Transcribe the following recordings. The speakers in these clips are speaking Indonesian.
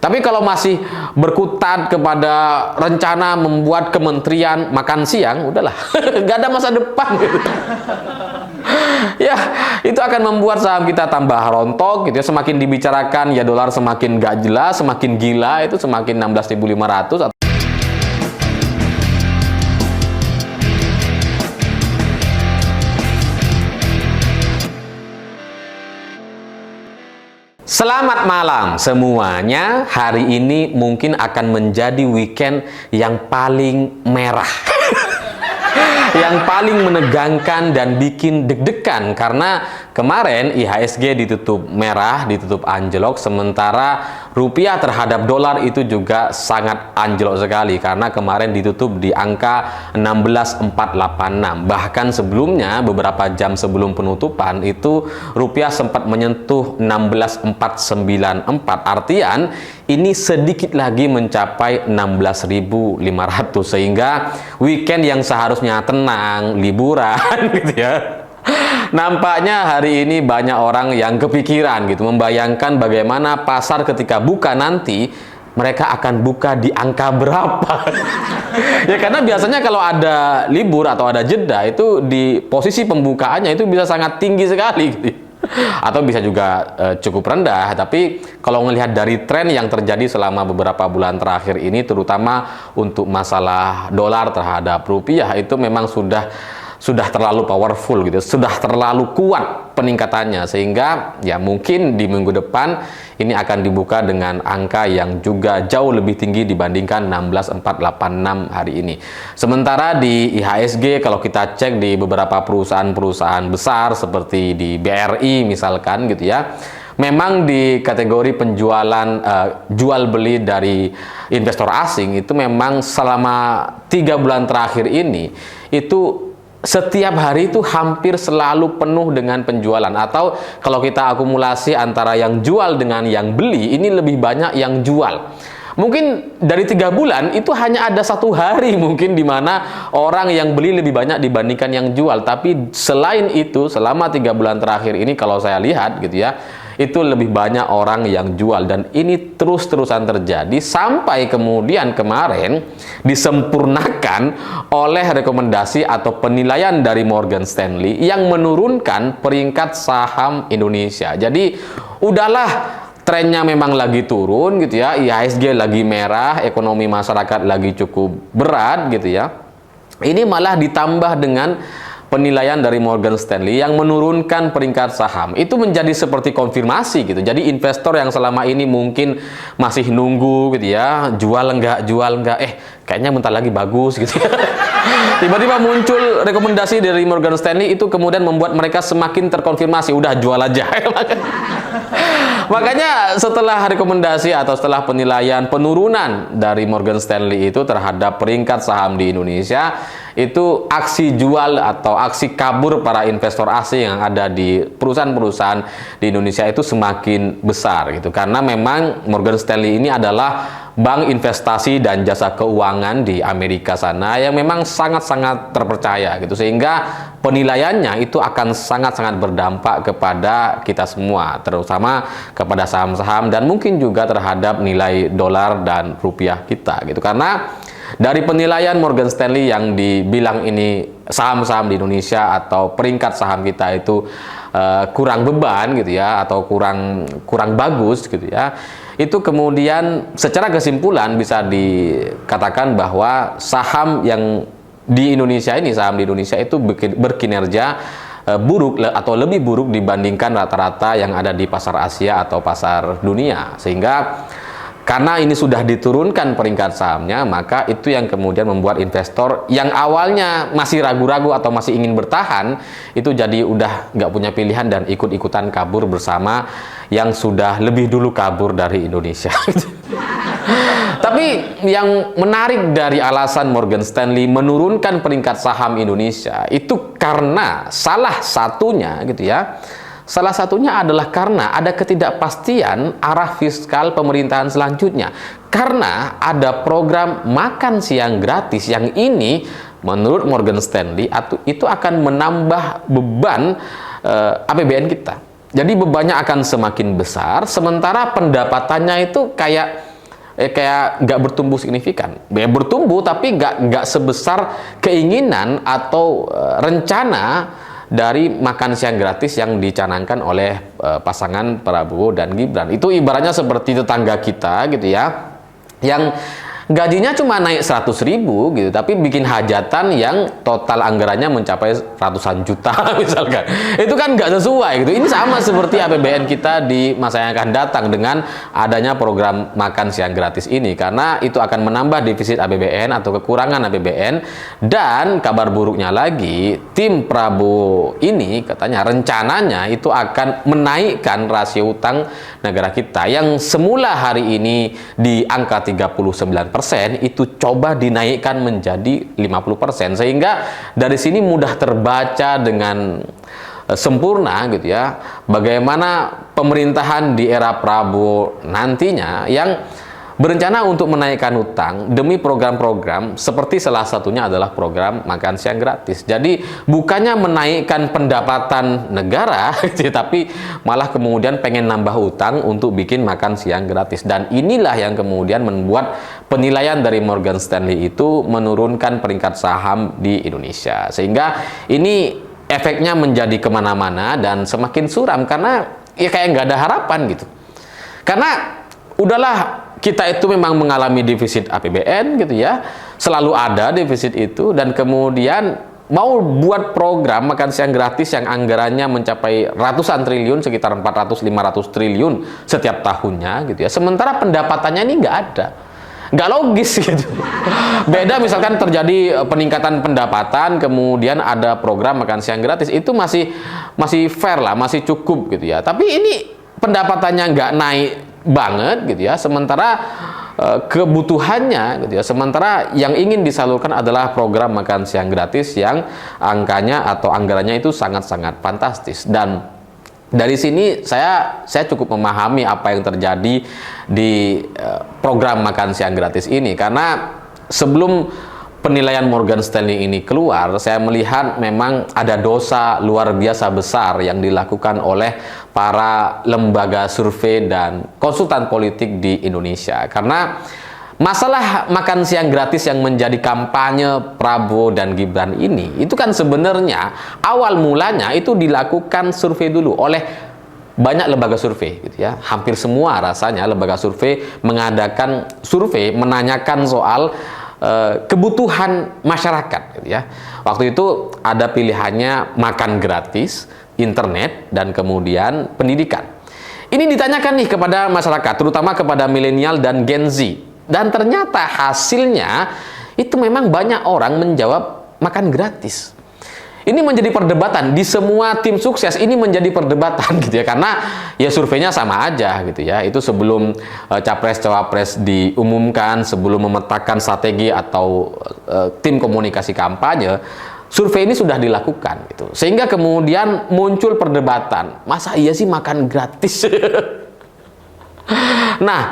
Tapi kalau masih berkutat kepada rencana membuat kementerian makan siang, udahlah, nggak ada masa depan gitu. Ya, itu akan membuat saham kita tambah rontok gitu ya. Semakin dibicarakan ya dolar semakin nggak jelas, semakin gila, itu semakin 16.500. Selamat malam semuanya. Hari ini mungkin akan menjadi weekend yang paling merah. Yang paling menegangkan dan bikin deg-degan karena kemarin IHSG ditutup merah, ditutup anjlok, sementara rupiah terhadap dolar itu juga sangat anjlok sekali karena kemarin ditutup di angka 16.486. Bahkan sebelumnya beberapa jam sebelum penutupan itu rupiah sempat menyentuh 16.494. Artian ini sedikit lagi mencapai 16.500 sehingga weekend yang seharusnya tenang, liburan gitu ya. Nampaknya hari ini banyak orang yang kepikiran gitu, membayangkan bagaimana pasar ketika buka nanti mereka akan buka di angka berapa. Ya karena biasanya kalau ada libur atau ada jeda itu di posisi pembukaannya itu bisa sangat tinggi sekali gitu. Atau bisa juga cukup rendah, tapi kalau melihat dari tren yang terjadi selama beberapa bulan terakhir ini, terutama untuk masalah dolar terhadap rupiah, itu memang sudah terlalu powerful gitu, sudah terlalu kuat peningkatannya, sehingga ya mungkin di minggu depan ini akan dibuka dengan angka yang juga jauh lebih tinggi dibandingkan 16.486 hari ini. Sementara di IHSG kalau kita cek di beberapa perusahaan-perusahaan besar seperti di BRI misalkan gitu ya, memang di kategori penjualan jual beli dari investor asing itu memang selama 3 bulan terakhir ini itu setiap hari itu hampir selalu penuh dengan penjualan, atau kalau kita akumulasi antara yang jual dengan yang beli, ini lebih banyak yang jual. Mungkin dari 3 bulan itu hanya ada 1 hari mungkin di mana orang yang beli lebih banyak dibandingkan yang jual. Tapi selain itu selama 3 bulan terakhir ini kalau saya lihat gitu ya, itu lebih banyak orang yang jual, dan ini terus-terusan terjadi sampai kemudian kemarin disempurnakan oleh rekomendasi atau penilaian dari Morgan Stanley yang menurunkan peringkat saham Indonesia. Jadi udahlah, trennya memang lagi turun gitu ya, IHSG lagi merah, ekonomi masyarakat lagi cukup berat gitu ya. Ini malah ditambah dengan penilaian dari Morgan Stanley yang menurunkan peringkat saham. Itu menjadi seperti konfirmasi gitu. Jadi investor yang selama ini mungkin masih nunggu gitu ya, jual enggak, kayaknya bentar lagi bagus gitu ya. Tiba-tiba muncul rekomendasi dari Morgan Stanley, itu kemudian membuat mereka semakin terkonfirmasi, udah jual aja. Makanya setelah rekomendasi atau setelah penilaian penurunan dari Morgan Stanley itu terhadap peringkat saham di Indonesia, itu aksi jual atau aksi kabur para investor asing yang ada di perusahaan-perusahaan di Indonesia itu semakin besar gitu. Karena memang Morgan Stanley ini adalah bank investasi dan jasa keuangan di Amerika sana yang memang sangat-sangat terpercaya gitu, sehingga penilaiannya itu akan sangat-sangat berdampak kepada kita semua, terutama kepada saham-saham dan mungkin juga terhadap nilai dolar dan rupiah kita gitu. Karena dari penilaian Morgan Stanley yang dibilang ini saham-saham di Indonesia atau peringkat saham kita itu kurang beban gitu ya, atau kurang bagus gitu ya, itu kemudian secara kesimpulan bisa dikatakan bahwa saham yang di Indonesia ini, saham di Indonesia itu berkinerja buruk atau lebih buruk dibandingkan rata-rata yang ada di pasar Asia atau pasar dunia. Sehingga karena ini sudah diturunkan peringkat sahamnya, maka itu yang kemudian membuat investor yang awalnya masih ragu-ragu atau masih ingin bertahan, itu jadi udah nggak punya pilihan dan ikut-ikutan kabur bersama yang sudah lebih dulu kabur dari Indonesia. Tapi yang menarik dari alasan Morgan Stanley menurunkan peringkat saham Indonesia itu karena salah satunya gitu ya, salah satunya adalah karena ada ketidakpastian arah fiskal pemerintahan selanjutnya. Karena ada program makan siang gratis yang ini menurut Morgan Stanley itu akan menambah beban APBN kita. Jadi bebannya akan semakin besar, sementara pendapatannya itu kayak kayak nggak bertumbuh signifikan. Ya bertumbuh tapi nggak sebesar keinginan atau rencana dari makan siang gratis yang dicanangkan oleh pasangan Prabowo dan Gibran. Itu ibaratnya seperti tetangga kita gitu ya, yang gajinya cuma naik 100.000 gitu, tapi bikin hajatan yang total anggarannya mencapai ratusan juta misalkan. Itu kan nggak sesuai gitu. Ini sama seperti APBN kita di masa yang akan datang dengan adanya program makan siang gratis ini, karena itu akan menambah defisit APBN atau kekurangan APBN. Dan kabar buruknya lagi, tim Prabowo ini katanya rencananya itu akan menaikkan rasio utang negara kita yang semula hari ini di angka 39%, itu coba dinaikkan menjadi 50%, sehingga dari sini mudah terbaca dengan sempurna gitu ya bagaimana pemerintahan di era Prabowo nantinya yang berencana untuk menaikkan utang demi program-program seperti salah satunya adalah program makan siang gratis. Jadi bukannya menaikkan pendapatan negara, tapi malah kemudian pengen nambah utang untuk bikin makan siang gratis. Dan inilah yang kemudian membuat penilaian dari Morgan Stanley itu menurunkan peringkat saham di Indonesia. Sehingga ini efeknya menjadi kemana-mana dan semakin suram karena ya kayak nggak ada harapan gitu. Karena udahlah, kita itu memang mengalami defisit APBN gitu ya, selalu ada defisit itu, dan kemudian mau buat program makan siang gratis yang anggarannya mencapai ratusan triliun, sekitar 400-500 triliun setiap tahunnya gitu ya, sementara pendapatannya ini nggak ada, nggak logis gitu. Beda misalkan terjadi peningkatan pendapatan, kemudian ada program makan siang gratis, itu masih fair lah, masih cukup gitu ya. Tapi ini pendapatannya nggak naik banget gitu ya, sementara kebutuhannya gitu ya, sementara yang ingin disalurkan adalah program makan siang gratis yang angkanya atau anggarannya itu sangat-sangat fantastis. Dan dari sini saya cukup memahami apa yang terjadi di program makan siang gratis ini, karena sebelum penilaian Morgan Stanley ini keluar, saya melihat memang ada dosa luar biasa besar yang dilakukan oleh para lembaga survei dan konsultan politik di Indonesia. Karena masalah makan siang gratis yang menjadi kampanye Prabowo dan Gibran ini, itu kan sebenarnya awal mulanya itu dilakukan survei dulu oleh banyak lembaga survei gitu ya. Hampir semua rasanya lembaga survei mengadakan survei menanyakan soal kebutuhan masyarakat gitu ya. Waktu itu ada pilihannya makan gratis, internet, dan kemudian pendidikan. Ini ditanyakan nih kepada masyarakat, terutama kepada milenial dan Gen Z. Dan ternyata hasilnya itu memang banyak orang menjawab makan gratis. Ini menjadi perdebatan di semua tim sukses, ini menjadi perdebatan gitu ya, karena ya surveinya sama aja gitu ya. Itu sebelum capres-cawapres diumumkan, sebelum memetakan strategi atau tim komunikasi kampanye, survei ini sudah dilakukan gitu. Sehingga kemudian muncul perdebatan, masa iya sih makan gratis? Nah,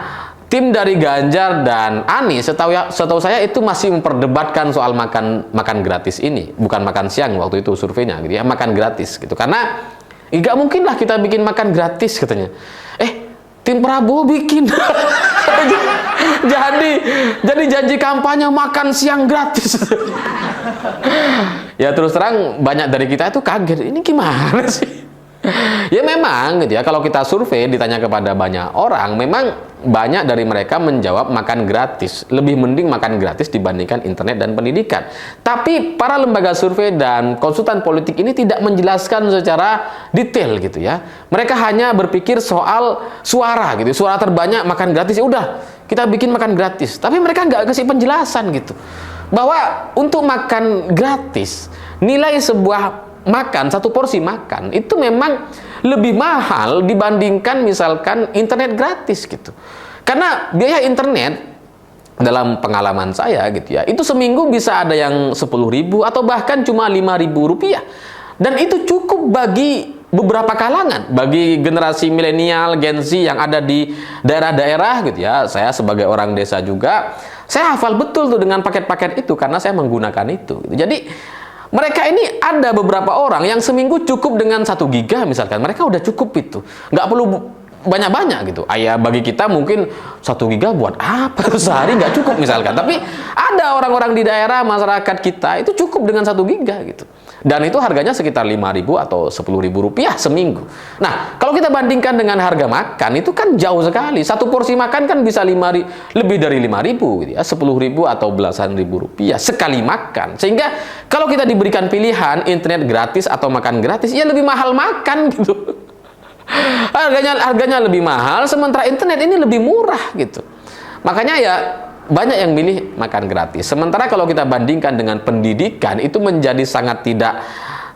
tim dari Ganjar dan Anies setahu saya itu masih memperdebatkan soal makan gratis ini, bukan makan siang waktu itu surveinya gitu ya, makan gratis gitu. Karena nggak mungkin lah kita bikin makan gratis katanya. Tim Prabowo bikin. jadi janji kampanye makan siang gratis. Ya terus terang banyak dari kita itu kaget, ini gimana sih? Ya memang gitu ya, kalau kita survei ditanya kepada banyak orang, memang banyak dari mereka menjawab makan gratis, lebih mending makan gratis dibandingkan internet dan pendidikan. Tapi para lembaga survei dan konsultan politik ini tidak menjelaskan secara detail gitu ya. Mereka hanya berpikir soal suara gitu, suara terbanyak makan gratis, ya udah kita bikin makan gratis. Tapi mereka nggak kasih penjelasan gitu, bahwa untuk makan gratis, nilai sebuah makan, satu porsi makan itu memang lebih mahal dibandingkan misalkan internet gratis gitu. Karena biaya internet dalam pengalaman saya gitu ya, itu seminggu bisa ada yang 10.000 atau bahkan cuma 5.000 rupiah. Dan itu cukup bagi beberapa kalangan, bagi generasi milenial, Gen Z yang ada di daerah-daerah gitu ya. Saya sebagai orang desa juga, saya hafal betul tuh dengan paket-paket itu karena saya menggunakan itu. Jadi mereka ini ada beberapa orang yang seminggu cukup dengan 1 giga misalkan, mereka udah cukup itu, nggak perlu banyak-banyak gitu. Bagi kita mungkin 1 giga buat apa? Sehari nggak cukup misalkan. Tapi ada orang-orang di daerah masyarakat kita itu cukup dengan 1 giga gitu. Dan itu harganya sekitar 5.000 atau 10.000 rupiah seminggu. Nah, kalau kita bandingkan dengan harga makan itu kan jauh sekali. Satu porsi makan kan bisa lebih dari 5.000 gitu ya, 10.000 atau belasan ribu rupiah sekali makan. Sehingga kalau kita diberikan pilihan internet gratis atau makan gratis, ya lebih mahal makan gitu. Harganya lebih mahal, sementara internet ini lebih murah gitu. Makanya ya banyak yang milih makan gratis. Sementara kalau kita bandingkan dengan pendidikan, itu menjadi sangat tidak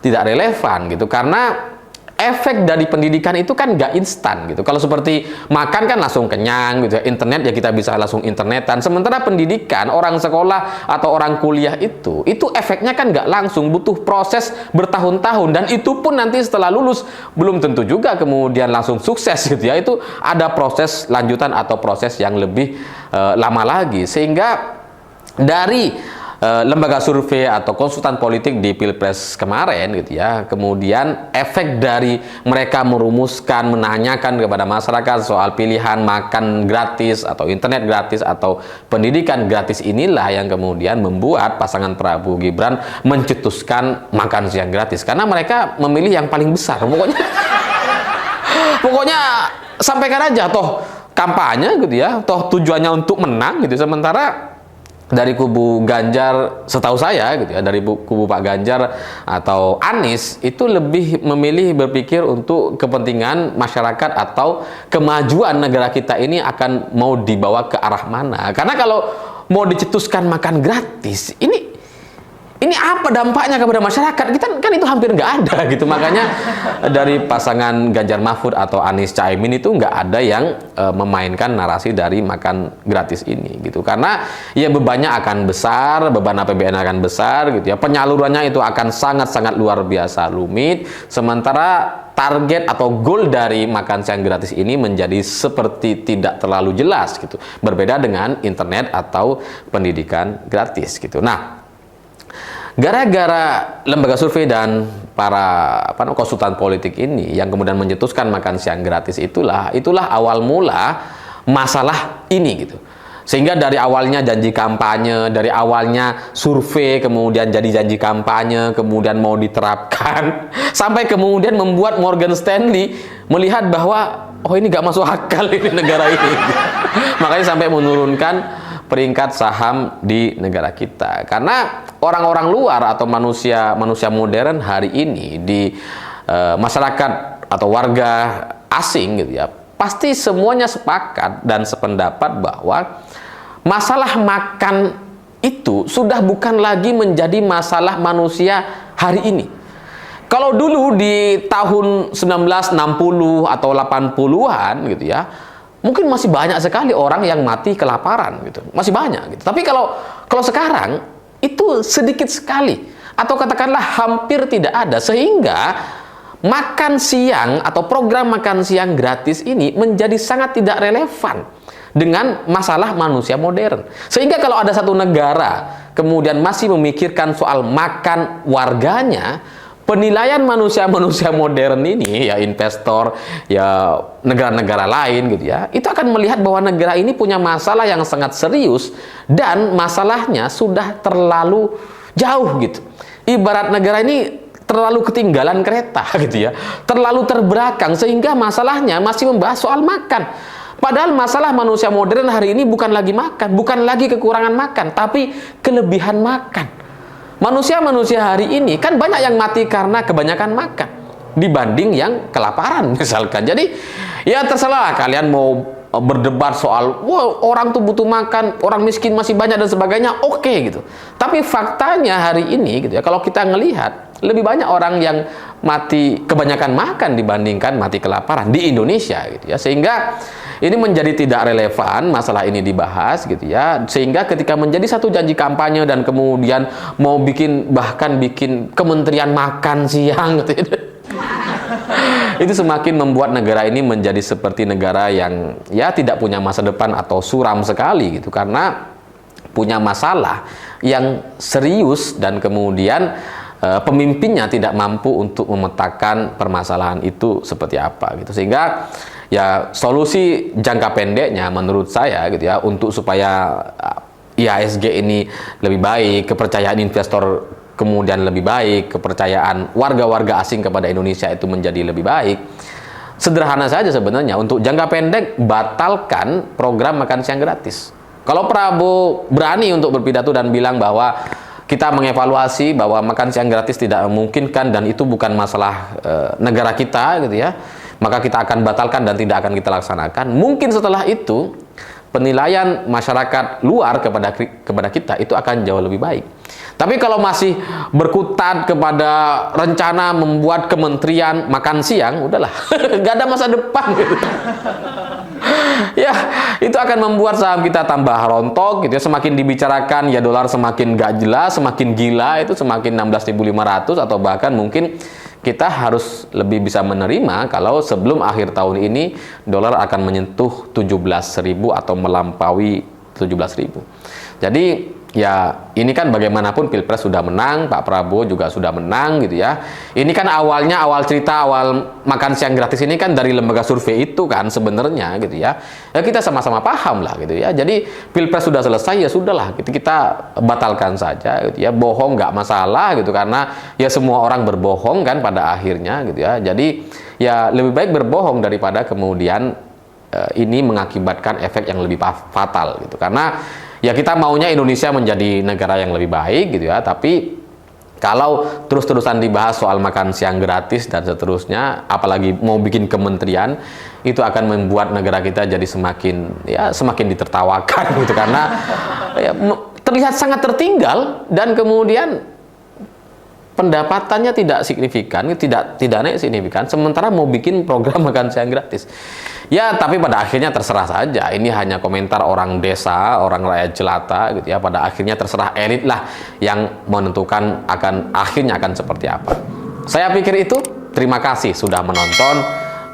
relevan gitu, karena efek dari pendidikan itu kan nggak instan gitu. Kalau seperti makan kan langsung kenyang gitu ya, internet ya kita bisa langsung internetan. Sementara pendidikan, orang sekolah atau orang kuliah itu efeknya kan nggak langsung, butuh proses bertahun-tahun, dan itu pun nanti setelah lulus belum tentu juga kemudian langsung sukses gitu ya. Itu ada proses lanjutan atau proses yang lebih lama lagi. Sehingga dari lembaga survei atau konsultan politik di Pilpres kemarin gitu ya, kemudian efek dari mereka merumuskan, menanyakan kepada masyarakat soal pilihan makan gratis atau internet gratis atau pendidikan gratis, inilah yang kemudian membuat pasangan Prabowo Gibran mencetuskan makan siang gratis, karena mereka memilih yang paling besar. Pokoknya sampaikan aja, toh kampanye gitu ya, toh tujuannya untuk menang gitu. Sementara dari kubu Ganjar, setahu saya gitu ya, dari kubu Pak Ganjar atau Anies itu lebih memilih berpikir untuk kepentingan masyarakat atau kemajuan negara kita ini akan mau dibawa ke arah mana. Karena kalau mau dicetuskan makan gratis, ini apa dampaknya kepada masyarakat? Kita kan itu hampir nggak ada gitu. Makanya dari pasangan Ganjar Mahfud atau Anies Caimin itu nggak ada yang memainkan narasi dari makan gratis ini gitu. Karena ya bebannya akan besar, beban APBN akan besar gitu ya. Penyalurannya itu akan sangat-sangat luar biasa rumit. Sementara target atau goal dari makan siang gratis ini menjadi seperti tidak terlalu jelas gitu. Berbeda dengan internet atau pendidikan gratis gitu. Nah, gara-gara lembaga survei dan para konsultan politik ini yang kemudian mencetuskan makan siang gratis, itulah awal mula masalah ini gitu. Sehingga dari awalnya janji kampanye, dari awalnya survei, kemudian jadi janji kampanye, kemudian mau diterapkan, sampai kemudian membuat Morgan Stanley melihat bahwa oh ini gak masuk akal ini negara ini. Makanya sampai menurunkan peringkat saham di negara kita. Karena orang-orang luar atau manusia modern hari ini di masyarakat atau warga asing gitu ya, pasti semuanya sepakat dan sependapat bahwa masalah makan itu sudah bukan lagi menjadi masalah manusia hari ini. Kalau dulu di tahun 1960 atau 80-an gitu ya, mungkin masih banyak sekali orang yang mati kelaparan gitu, masih banyak gitu. Tapi kalau sekarang itu sedikit sekali, atau katakanlah hampir tidak ada, sehingga makan siang atau program makan siang gratis ini menjadi sangat tidak relevan dengan masalah manusia modern. Sehingga kalau ada satu negara kemudian masih memikirkan soal makan warganya, penilaian manusia-manusia modern ini, ya investor, ya negara-negara lain gitu ya, itu akan melihat bahwa negara ini punya masalah yang sangat serius dan masalahnya sudah terlalu jauh gitu. Ibarat negara ini terlalu ketinggalan kereta gitu ya, terlalu terbelakang, sehingga masalahnya masih membahas soal makan. Padahal masalah manusia modern hari ini bukan lagi makan, bukan lagi kekurangan makan, tapi kelebihan makan. Manusia-manusia hari ini kan banyak yang mati karena kebanyakan makan dibanding yang kelaparan misalkan. Jadi ya terserah kalian mau berdebat soal wah, orang tuh butuh makan, orang miskin masih banyak dan sebagainya, oke gitu. Tapi faktanya hari ini gitu ya, kalau kita ngelihat lebih banyak orang yang mati kebanyakan makan dibandingkan mati kelaparan di Indonesia gitu ya. Sehingga ini menjadi tidak relevan masalah ini dibahas gitu ya. Sehingga ketika menjadi satu janji kampanye dan kemudian mau bahkan bikin kementerian makan siang gitu ya, itu semakin membuat negara ini menjadi seperti negara yang ya tidak punya masa depan atau suram sekali gitu, karena punya masalah yang serius dan kemudian pemimpinnya tidak mampu untuk memetakan permasalahan itu seperti apa gitu. Sehingga ya solusi jangka pendeknya menurut saya gitu ya, untuk supaya IHSG ini lebih baik, kepercayaan investor kemudian lebih baik, kepercayaan warga-warga asing kepada Indonesia itu menjadi lebih baik. Sederhana saja sebenarnya, untuk jangka pendek batalkan program makan siang gratis. Kalau Prabowo berani untuk berpidato dan bilang bahwa kita mengevaluasi bahwa makan siang gratis tidak memungkinkan dan itu bukan masalah negara kita gitu ya, maka kita akan batalkan dan tidak akan kita laksanakan. Mungkin setelah itu penilaian masyarakat luar kepada kita itu akan jauh lebih baik. Tapi kalau masih berkutat kepada rencana membuat kementerian makan siang, udahlah, nggak ada masa depan gitu. Ya, itu akan membuat saham kita tambah rontok gitu ya. Semakin dibicarakan ya dolar semakin gak jelas, semakin gila, itu semakin 16.500, atau bahkan mungkin kita harus lebih bisa menerima kalau sebelum akhir tahun ini dolar akan menyentuh 17.000 atau melampaui 17.000. Jadi ya ini kan bagaimanapun Pilpres sudah menang, Pak Prabowo juga sudah menang gitu ya. Ini kan awalnya, awal cerita awal makan siang gratis ini kan dari lembaga survei itu kan sebenarnya gitu ya. Ya kita sama-sama paham lah gitu ya. Jadi Pilpres sudah selesai, ya sudahlah gitu, kita batalkan saja gitu ya. Bohong nggak masalah gitu, karena ya semua orang berbohong kan pada akhirnya gitu ya. Jadi ya lebih baik berbohong daripada kemudian ini mengakibatkan efek yang lebih fatal gitu. Karena ya kita maunya Indonesia menjadi negara yang lebih baik gitu ya, tapi kalau terus-terusan dibahas soal makan siang gratis dan seterusnya, apalagi mau bikin kementerian, itu akan membuat negara kita jadi semakin ditertawakan gitu, karena ya, terlihat sangat tertinggal dan kemudian pendapatannya tidak signifikan, tidak naik signifikan, sementara mau bikin program makan siang gratis. Ya, tapi pada akhirnya terserah saja. Ini hanya komentar orang desa, orang rakyat jelata gitu ya. Pada akhirnya terserah elit lah yang menentukan akhirnya akan seperti apa. Saya pikir itu. Terima kasih sudah menonton.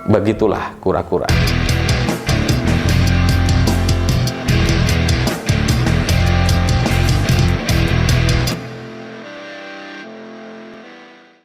Begitulah kura-kura.